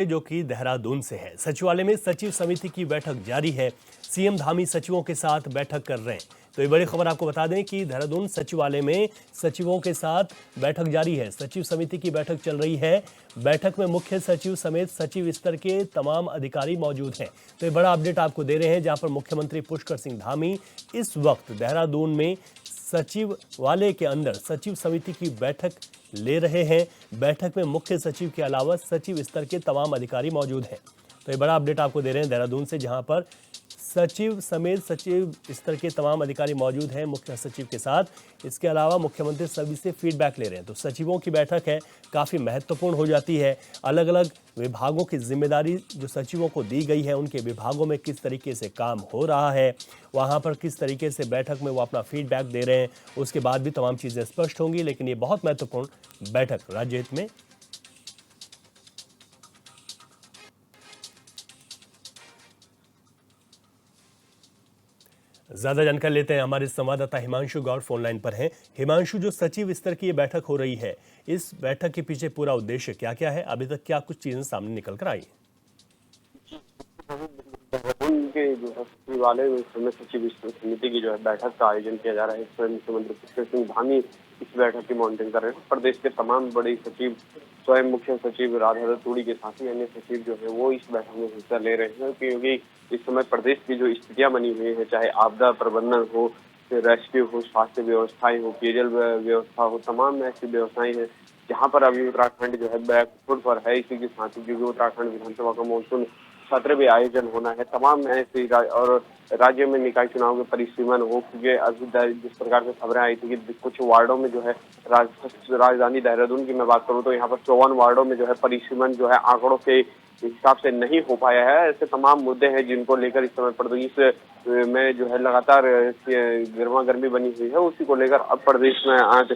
जो कि देहरादून से है। सचिवालय में सचिव समिति की बैठक जारी है। सीएम धामी सचिवों के साथ बैठक कर रहे हैं। तो ये बड़ी खबर आपको बता दें कि देहरादून सचिवालय में सचिवों के साथ बैठक जारी है। सचिव समिति की बैठक चल रही है। बैठक में मुख्य सचिव समेत सचिव स्तर के तमाम अधिकारी मौजूद हैं। तो ये बड़ा अपडेट आपको दे रहे हैं, जहां पर मुख्यमंत्री पुष्कर सिंह धामी इस वक्त देहरादून में सचिवालय के अंदर सचिव समिति की बैठक ले रहे हैं। बैठक में मुख्य सचिव के अलावा सचिव स्तर के तमाम अधिकारी मौजूद हैं। तो ये बड़ा अपडेट आपको दे रहे हैं देहरादून से, जहां पर सचिव समेत सचिव स्तर के तमाम अधिकारी मौजूद हैं मुख्य सचिव के साथ। इसके अलावा मुख्यमंत्री सभी से फीडबैक ले रहे हैं। तो सचिवों की बैठक है, काफ़ी महत्वपूर्ण हो जाती है। अलग अलग विभागों की जिम्मेदारी जो सचिवों को दी गई है, उनके विभागों में किस तरीके से काम हो रहा है, वहाँ पर किस तरीके से बैठक में वो अपना फीडबैक दे रहे हैं, उसके बाद भी तमाम चीज़ें स्पष्ट होंगी। लेकिन ये बहुत महत्वपूर्ण बैठक राज्य हित में। ज्यादा जानकारी लेते हैं, हमारे संवाददाता हिमांशु गौड़ फोन लाइन पर हैं। हिमांशु, जो सचिव स्तर की ये बैठक हो रही है, इस बैठक के पीछे पूरा उद्देश्य क्या क्या है? अभी तक क्या कुछ चीजें सामने निकल कर आई? देहरादून के जो है सचिवालय में सचिव समिति की जो है बैठक का आयोजन किया जा रहा है। स्वयं मुख्यमंत्री पुष्कर सिंह धामी इस बैठक की मॉनिटरिंग कर रहे हैं। प्रदेश के तमाम बड़े सचिव, स्वयं मुख्य सचिव राधा तूड़ी के साथ ही अन्य सचिव जो है वो इस बैठक में हिस्सा ले रहे हैं, क्योंकि इस समय प्रदेश की जो स्थितियां बनी हुई है, चाहे आपदा प्रबंधन हो, रेस्क्यू हो, स्वास्थ्य व्यवस्थाएं हो, पेयजल व्यवस्था हो, तमाम ऐसी व्यवस्थाएं हैं जहां पर अभी उत्तराखंड जो है बैकफुट पर है। इसी के साथ ही क्योंकि उत्तराखंड विधानसभा का मानसून सत्र भी आयोजन होना है, तमाम ऐसे और राज्य में निकाय चुनाव के परिसीमन हो, क्योंकि अभी जिस प्रकार से खबरें आई थी कि कुछ वार्डों में जो है राजधानी देहरादून की मैं बात करूं तो यहाँ पर 54 वार्डों में जो है परिसीमन जो है आंकड़ों के हिसाब से नहीं हो पाया है। ऐसे तमाम मुद्दे हैं जिनको लेकर इस समय प्रदेश में जो है लगातार गर्मा गर्मी बनी हुई है। उसी को लेकर अब प्रदेश में आज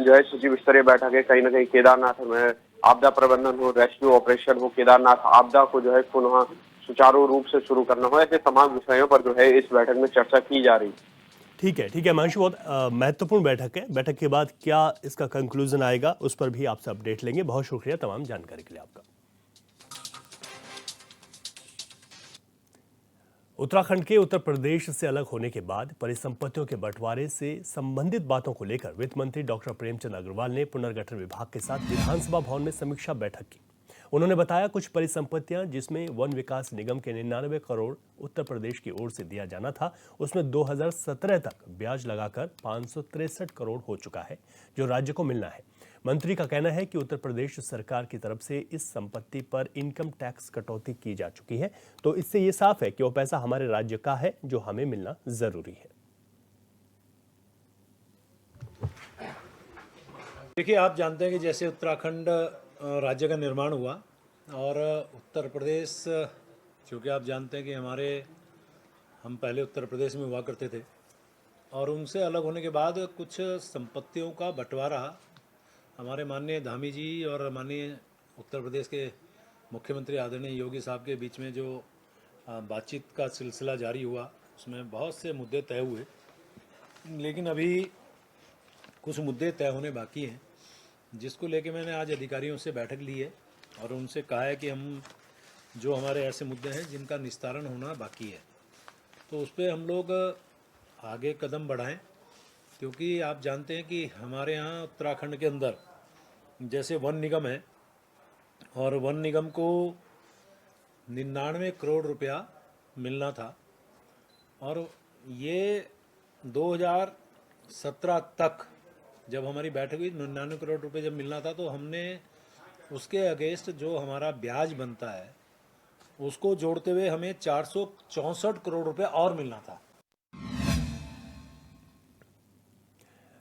जो है सचिव स्तरीय बैठक है। कहीं ना कहीं केदारनाथ में आपदा प्रबंधन हो, रेस्क्यू ऑपरेशन हो, केदारनाथ आपदा को जो है पुनः सुचारू रूप से शुरू करना हो, ऐसे तमाम विषयों पर जो है इस बैठक में चर्चा की जा रही है। ठीक है हिमांशु, बहुत महत्वपूर्ण बैठक है। बैठक के बाद क्या इसका कंक्लूजन आएगा, उस पर भी आपसे अपडेट लेंगे। बहुत शुक्रिया तमाम जानकारी के लिए आपका। उत्तराखंड के उत्तर प्रदेश से अलग होने के बाद परिसंपत्तियों के बंटवारे से संबंधित बातों को लेकर वित्त मंत्री डॉक्टर प्रेमचंद अग्रवाल ने पुनर्गठन विभाग के साथ विधानसभा भवन में समीक्षा बैठक की। उन्होंने बताया कुछ परिसंपत्तियां जिसमें वन विकास निगम के 99 करोड़ उत्तर प्रदेश की ओर से दिया जाना था, उसमें 2017 तक ब्याज लगाकर 563 करोड़ हो चुका है, जो राज्य को मिलना है। मंत्री का कहना है कि उत्तर प्रदेश सरकार की तरफ से इस संपत्ति पर इनकम टैक्स कटौती की जा चुकी है, तो इससे ये साफ है कि वो पैसा हमारे राज्य का है, जो हमें मिलना जरूरी है। देखिए, आप जानते हैं कि जैसे उत्तराखंड राज्य का निर्माण हुआ और उत्तर प्रदेश, चूँकि आप जानते हैं कि हम पहले उत्तर प्रदेश में हुआ करते थे और उनसे अलग होने के बाद कुछ संपत्तियों का बंटवारा हमारे माननीय धामी जी और माननीय उत्तर प्रदेश के मुख्यमंत्री आदरणीय योगी साहब के बीच में जो बातचीत का सिलसिला जारी हुआ, उसमें बहुत से मुद्दे तय हुए, लेकिन अभी कुछ मुद्दे तय होने बाकी हैं, जिसको लेके मैंने आज अधिकारियों से बैठक ली है और उनसे कहा है कि हम जो हमारे ऐसे मुद्दे हैं जिनका निस्तारण होना बाकी है, तो उस पर हम लोग आगे कदम बढ़ाएं। क्योंकि आप जानते हैं कि हमारे यहाँ उत्तराखंड के अंदर जैसे वन निगम है और वन निगम को 99 करोड़ रुपया मिलना था और ये 2017 तक जब हमारी बैठक हुई 99 करोड़ रुपए जब मिलना था, तो हमने उसके अगेंस्ट जो हमारा ब्याज बनता है उसको जोड़ते हुए हमें 464 करोड़ रुपए और मिलना था।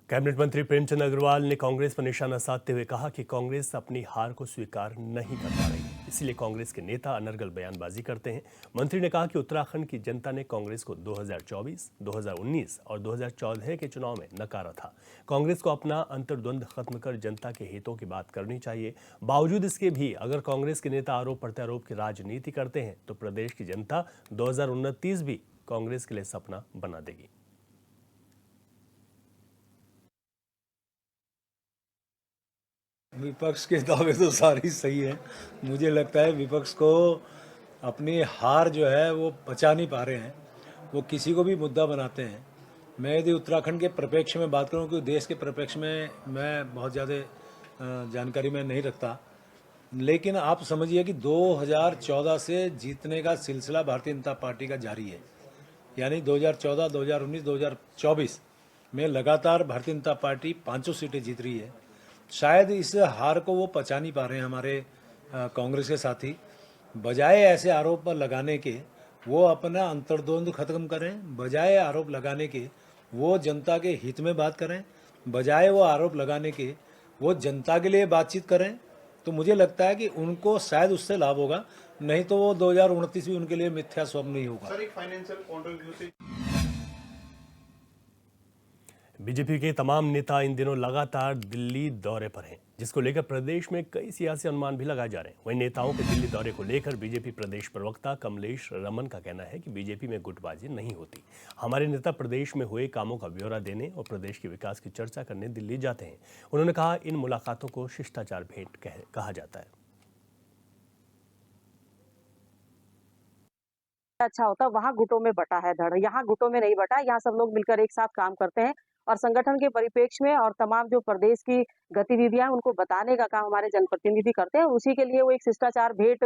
कैबिनेट मंत्री प्रेमचंद अग्रवाल ने कांग्रेस पर निशाना साधते हुए कहा कि कांग्रेस अपनी हार को स्वीकार नहीं कर पा रही है, इसलिए कांग्रेस के नेता अनर्गल बयानबाजी करते हैं। मंत्री ने कहा कि उत्तराखंड की जनता ने कांग्रेस को 2024, 2019 और 2014 के चुनाव में नकारा था। कांग्रेस को अपना अंतर्द्वंद खत्म कर जनता के हितों की बात करनी चाहिए। बावजूद इसके भी अगर कांग्रेस के नेता आरोप प्रत्यारोप की राजनीति करते हैं तो प्रदेश की जनता 2029 भी कांग्रेस के लिए सपना बना देगी। विपक्ष के दावे तो सारी सही है। मुझे लगता है विपक्ष को अपनी हार जो है वो बचा नहीं पा रहे हैं, वो किसी को भी मुद्दा बनाते हैं। मैं यदि उत्तराखंड के परिप्रेक्ष्य में बात करूं, क्योंकि देश के परिप्रेक्ष्य में मैं बहुत ज़्यादा जानकारी में नहीं रखता, लेकिन आप समझिए कि 2014 से जीतने का सिलसिला भारतीय जनता पार्टी का जारी है। यानी 2014, 2019, 2024 में लगातार भारतीय जनता पार्टी 500 सीटें जीत रही है। शायद इस हार को वो पचा नहीं पा रहे हैं हमारे कांग्रेस के साथी। बजाय ऐसे आरोप लगाने के वो अपना अंतर्द्वंद खत्म करें, बजाय आरोप लगाने के वो जनता के हित में बात करें, बजाय वो आरोप लगाने के वो जनता के लिए बातचीत करें। तो मुझे लगता है कि उनको शायद उससे लाभ होगा, नहीं तो वो 2029 भी उनके लिए मिथ्या स्वप्न ही होगा। सर, एक फाइनेंशियल पॉइंट ऑफ व्यू से बीजेपी के तमाम नेता इन दिनों लगातार दिल्ली दौरे पर हैं, जिसको लेकर प्रदेश में कई सियासी अनुमान भी लगाए जा रहे हैं। वहीं नेताओं के दिल्ली दौरे को लेकर बीजेपी प्रदेश प्रवक्ता कमलेश रमन का कहना है कि बीजेपी में गुटबाजी नहीं होती। हमारे नेता प्रदेश में हुए कामों का ब्यौरा देने और प्रदेश के विकास की चर्चा करने दिल्ली जाते हैं। उन्होंने कहा, इन मुलाकातों को शिष्टाचार भेंट कहा जाता है। अच्छा होता, वहाँ गुटों में बटा है धड़, यहाँ गुटों में नहीं बटा। यहाँ सब लोग मिलकर एक साथ काम करते हैं और संगठन के परिप्रेक्ष्य में और तमाम जो प्रदेश की गतिविधियां उनको बताने का काम हमारे जनप्रतिनिधि करते हैं। उसी के लिए वो एक शिष्टाचार भेंट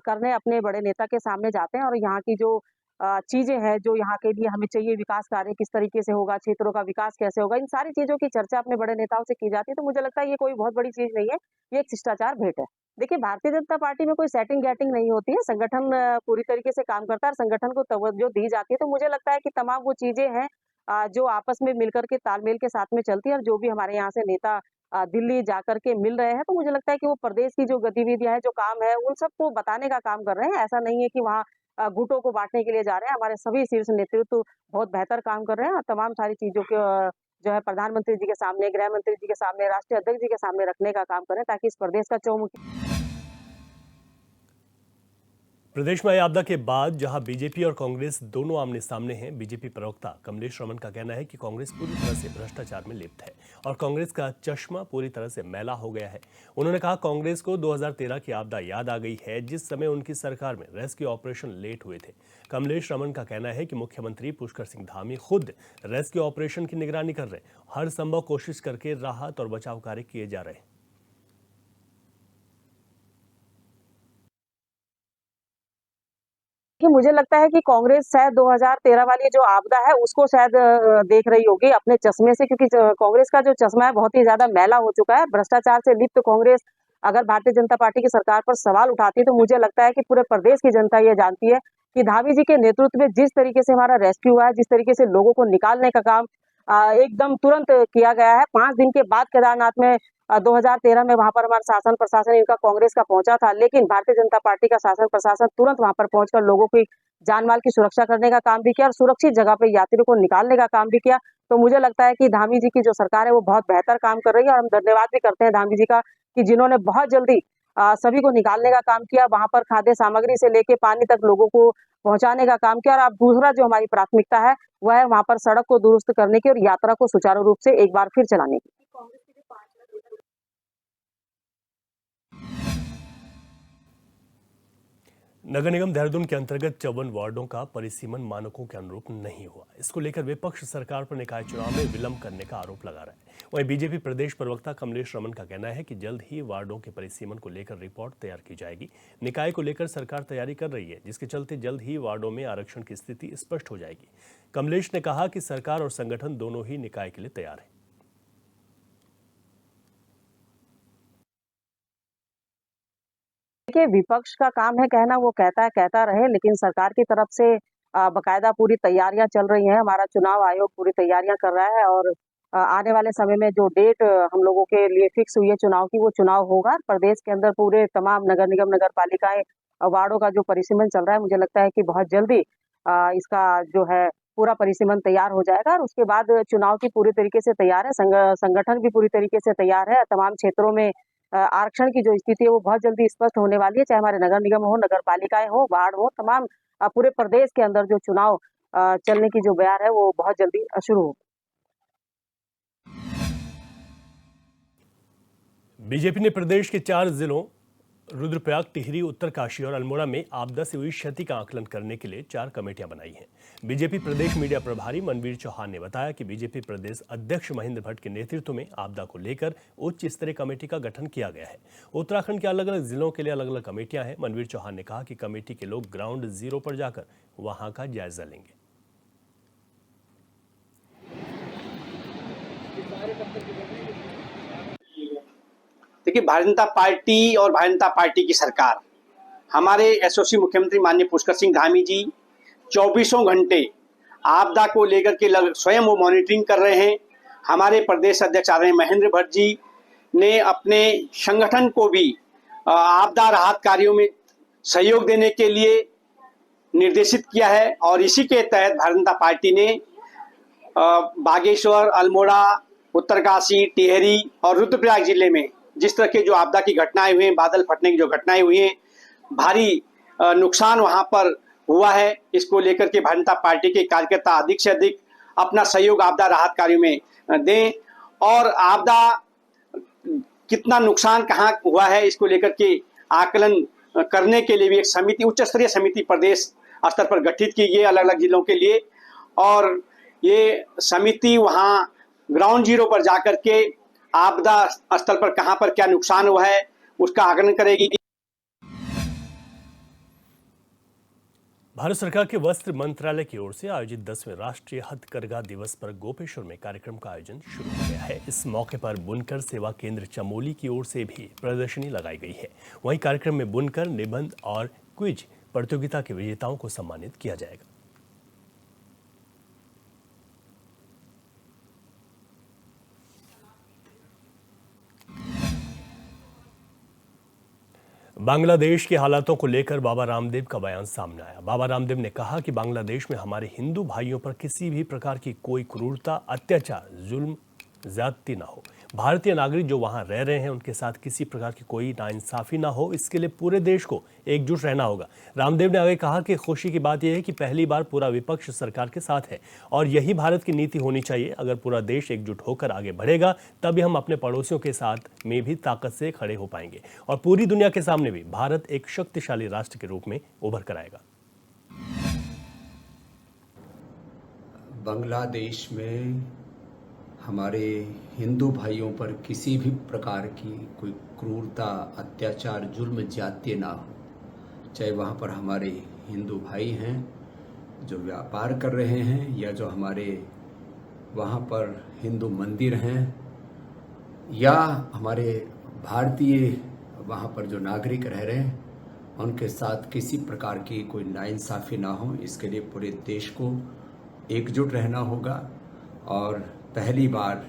करने अपने बड़े नेता के सामने जाते हैं और यहाँ की जो चीजें हैं, जो यहाँ के लिए हमें चाहिए, विकास कार्य किस तरीके से होगा, क्षेत्रों का विकास कैसे होगा, इन सारी चीजों की चर्चा अपने बड़े नेताओं से की जाती है। तो मुझे लगता है ये कोई बहुत बड़ी चीज नहीं है, ये एक शिष्टाचार भेंट है। देखिए, भारतीय जनता पार्टी में कोई सेटिंग गैटिंग नहीं होती है। संगठन पूरी तरीके से काम करता है और संगठन को तवज्जो दी जाती है। तो मुझे लगता है कि तमाम वो चीजें हैं जो आपस में मिलकर के तालमेल के साथ में चलती है। और जो भी हमारे यहाँ से नेता दिल्ली जाकर के मिल रहे हैं, तो मुझे लगता है कि वो प्रदेश की जो गतिविधियां हैं, जो काम है, उन सबको बताने का काम कर रहे हैं। ऐसा नहीं है कि वहाँ गुटों को बांटने के लिए जा रहे हैं। हमारे सभी शीर्ष नेतृत्व बहुत बेहतर काम कर रहे हैं और तमाम सारी चीजों के जो है प्रधानमंत्री जी के सामने, गृह मंत्री जी के सामने, राष्ट्रीय अध्यक्ष जी के सामने रखने का काम करें, ताकि इस प्रदेश का चौमुखी प्रदेश में आई आपदा के बाद जहां बीजेपी और कांग्रेस दोनों आमने सामने हैं, बीजेपी प्रवक्ता कमलेश रमन का कहना है कि कांग्रेस पूरी तरह से भ्रष्टाचार में लिप्त है और कांग्रेस का चश्मा पूरी तरह से मैला हो गया है। उन्होंने कहा, कांग्रेस को 2013 की आपदा याद आ गई है, जिस समय उनकी सरकार में रेस्क्यू ऑपरेशन लेट हुए थे। कमलेश रमन का कहना है कि मुख्यमंत्री पुष्कर सिंह धामी खुद रेस्क्यू ऑपरेशन की निगरानी कर रहे हैं, हर संभव कोशिश करके राहत और बचाव कार्य किए जा रहे हैं। कि मुझे लगता है कि कांग्रेस शायद 2013 वाली जो आपदा है उसको शायद देख रही होगी अपने चश्मे से, क्योंकि कांग्रेस का जो चश्मा है बहुत ही ज्यादा मैला हो चुका है। भ्रष्टाचार से लिप्त कांग्रेस अगर भारतीय जनता पार्टी की सरकार पर सवाल उठाती है, तो मुझे लगता है कि पूरे प्रदेश की जनता ये जानती है कि धामी जी के नेतृत्व में जिस तरीके से हमारा रेस्क्यू हुआ है, जिस तरीके से लोगों को निकालने का काम एकदम तुरंत किया गया है। 5 दिन के बाद केदारनाथ में 2013 में वहां पर हमारा शासन प्रशासन इनका कांग्रेस का पहुंचा था, लेकिन भारतीय जनता पार्टी का शासन प्रशासन तुरंत वहां पर पहुंचकर लोगों की जान माल की सुरक्षा करने का काम भी किया और सुरक्षित जगह पे यात्रियों को निकालने का काम भी किया। तो मुझे लगता है कि धामी जी की जो सरकार है वो बहुत बेहतर काम कर रही है और हम धन्यवाद भी करते हैं धामी जी का कि जिन्होंने बहुत जल्दी सभी को निकालने का काम किया, वहां पर खाद्य सामग्री से लेके पानी तक लोगों को पहुंचाने का काम किया। और अब दूसरा जो हमारी प्राथमिकता है वह है वहां पर सड़क को दुरुस्त करने की और यात्रा को सुचारू रूप से एक बार फिर चलाने की। नगर निगम देहरादून के अंतर्गत 54 वार्डों का परिसीमन मानकों के अनुरूप नहीं हुआ। इसको लेकर विपक्ष सरकार पर निकाय चुनाव में विलंब करने का आरोप लगा रहा है। वहीं बीजेपी प्रदेश प्रवक्ता कमलेश रमन का कहना है कि जल्द ही वार्डों के परिसीमन को लेकर रिपोर्ट तैयार की जाएगी। निकाय को लेकर सरकार तैयारी कर रही है, जिसके चलते जल्द ही वार्डों में आरक्षण की स्थिति स्पष्ट हो जाएगी। कमलेश ने कहा कि सरकार और संगठन दोनों ही निकाय के लिए तैयार है। देखिए, विपक्ष का काम है कहना, वो कहता रहे, लेकिन सरकार की तरफ से बकायदा पूरी तैयारियां चल रही हैं। हमारा चुनाव आयोग पूरी तैयारियां कर रहा है और आने वाले समय में जो डेट हम लोगों के लिए फिक्स हुई है चुनाव की, वो चुनाव होगा। प्रदेश के अंदर पूरे तमाम नगर निगम, नगर पालिकाएं, वार्डों का जो परिसीमन चल रहा है, मुझे लगता है कि बहुत जल्दी इसका जो है पूरा परिसीमन तैयार हो जाएगा और उसके बाद चुनाव की पूरी तरीके से तैयार है। संगठन भी पूरी तरीके से तैयार है। तमाम क्षेत्रों में आरक्षण की जो स्थिति है वो बहुत जल्दी स्पष्ट होने वाली है, चाहे हमारे नगर निगम हो, नगर पालिकाएं हो, वार्ड हो, तमाम पूरे प्रदेश के अंदर जो चुनाव चलने की जो बयार है वो बहुत जल्दी शुरू हो। बीजेपी ने प्रदेश के 4 जिलों रुद्रप्रयाग, टिहरी, उत्तरकाशी और अल्मोड़ा में आपदा से हुई क्षति का आकलन करने के लिए 4 कमेटियां बनाई हैं। बीजेपी प्रदेश मीडिया प्रभारी मनवीर चौहान ने बताया कि बीजेपी प्रदेश अध्यक्ष महेंद्र भट्ट के नेतृत्व में आपदा को लेकर उच्च स्तरीय कमेटी का गठन किया गया है। उत्तराखंड के अलग अलग जिलों के लिए अलग अलग कमेटियां हैं। मनवीर चौहान ने कहा कि कमेटी के लोग ग्राउंड जीरो पर जाकर वहां का जायजा लेंगे। देखिए, भारतीय जनता पार्टी और भारतीय जनता पार्टी की सरकार, हमारे एसओसी मुख्यमंत्री माननीय पुष्कर सिंह धामी जी 24 घंटे आपदा को लेकर के स्वयं वो मॉनिटरिंग कर रहे हैं। हमारे प्रदेश अध्यक्ष आदरणीय महेंद्र भट्ट जी ने अपने संगठन को भी आपदा राहत कार्यों में सहयोग देने के लिए निर्देशित किया है और इसी के तहत भारतीय जनता पार्टी ने बागेश्वर, अल्मोड़ा, उत्तरकाशी, टिहरी और रुद्रप्रयाग जिले में जिस तरह के जो आपदा की घटनाएं हुई हैं, बादल फटने की जो घटनाएं हुई हैं, भारी नुकसान वहां पर हुआ है, इसको लेकर के भारतीय जनता पार्टी के कार्यकर्ता अधिक से अधिक अपना सहयोग आपदा राहत कार्यों में दें और आपदा कितना नुकसान कहाँ हुआ है इसको लेकर के आकलन करने के लिए भी एक समिति, उच्च स्तरीय समिति प्रदेश स्तर पर गठित की गई है अलग अलग जिलों के लिए और ये समिति वहां ग्राउंड जीरो पर जाकर के आपदा स्थल पर कहां पर क्या नुकसान हुआ है उसका आकलन करेगी। भारत सरकार के वस्त्र मंत्रालय की ओर से आयोजित 10वें राष्ट्रीय हथकरघा दिवस पर गोपेश्वर में कार्यक्रम का आयोजन शुरू हो गया है। इस मौके पर बुनकर सेवा केंद्र चमोली की ओर से भी प्रदर्शनी लगाई गई है। वहीं कार्यक्रम में बुनकर, निबंध और क्विज प्रतियोगिता के विजेताओं को सम्मानित किया जाएगा। बांग्लादेश के हालातों को लेकर बाबा रामदेव का बयान सामने आया। बाबा रामदेव ने कहा कि बांग्लादेश में हमारे हिंदू भाइयों पर किसी भी प्रकार की कोई क्रूरता, अत्याचार, जुल्म, ज्यादती ना हो। भारतीय नागरिक जो वहां रह रहे हैं उनके साथ किसी प्रकार की कोई नाइंसाफी ना हो, इसके लिए पूरे देश को एकजुट रहना होगा। रामदेव ने आगे कहा कि खुशी की बात यह है कि पहली बार पूरा विपक्ष सरकार के साथ है और यही भारत की नीति होनी चाहिए। अगर पूरा देश एकजुट होकर आगे बढ़ेगा तभी हम अपने पड़ोसियों के साथ में भी ताकत से खड़े हो पाएंगे और पूरी दुनिया के सामने भी भारत एक शक्तिशाली राष्ट्र के रूप में उभर कर आएगा। बांग्लादेश में हमारे हिंदू भाइयों पर किसी भी प्रकार की कोई क्रूरता, अत्याचार, जुल्म, ज्यादती ना हो। चाहे वहाँ पर हमारे हिंदू भाई हैं जो व्यापार कर रहे हैं या जो हमारे वहाँ पर हिंदू मंदिर हैं या हमारे भारतीय वहाँ पर जो नागरिक रह रहे हैं, उनके साथ किसी प्रकार की कोई नाइंसाफी ना हो। इसके लिए पूरे देश को एकजुट रहना होगा और पहली बार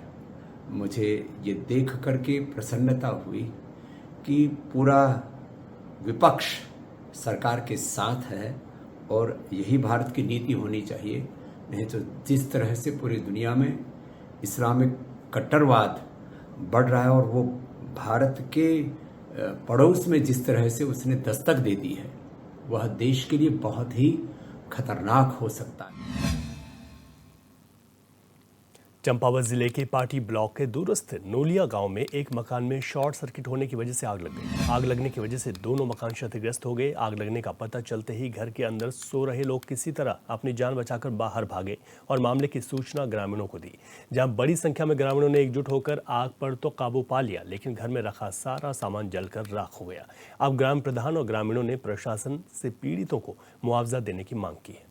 मुझे ये देख करके प्रसन्नता हुई कि पूरा विपक्ष सरकार के साथ है और यही भारत की नीति होनी चाहिए। नहीं तो जिस तरह से पूरी दुनिया में इस्लामिक कट्टरवाद बढ़ रहा है और वो भारत के पड़ोस में जिस तरह से उसने दस्तक दे दी है, वह देश के लिए बहुत ही खतरनाक हो सकता है। चंपावत जिले के पाटी ब्लॉक के दूरस्थ नोलिया गांव में एक मकान में शॉर्ट सर्किट होने की वजह से आग लग गई। आग लगने की वजह से दोनों मकान क्षतिग्रस्त हो गए। आग लगने का पता चलते ही घर के अंदर सो रहे लोग किसी तरह अपनी जान बचाकर बाहर भागे और मामले की सूचना ग्रामीणों को दी। जहां बड़ी संख्या में ग्रामीणों ने एकजुट होकर आग पर तो काबू पा लिया, लेकिन घर में रखा सारा सामान जलकर राख हो गया। अब ग्राम प्रधान और ग्रामीणों ने प्रशासन से पीड़ितों को मुआवजा देने की मांग की है।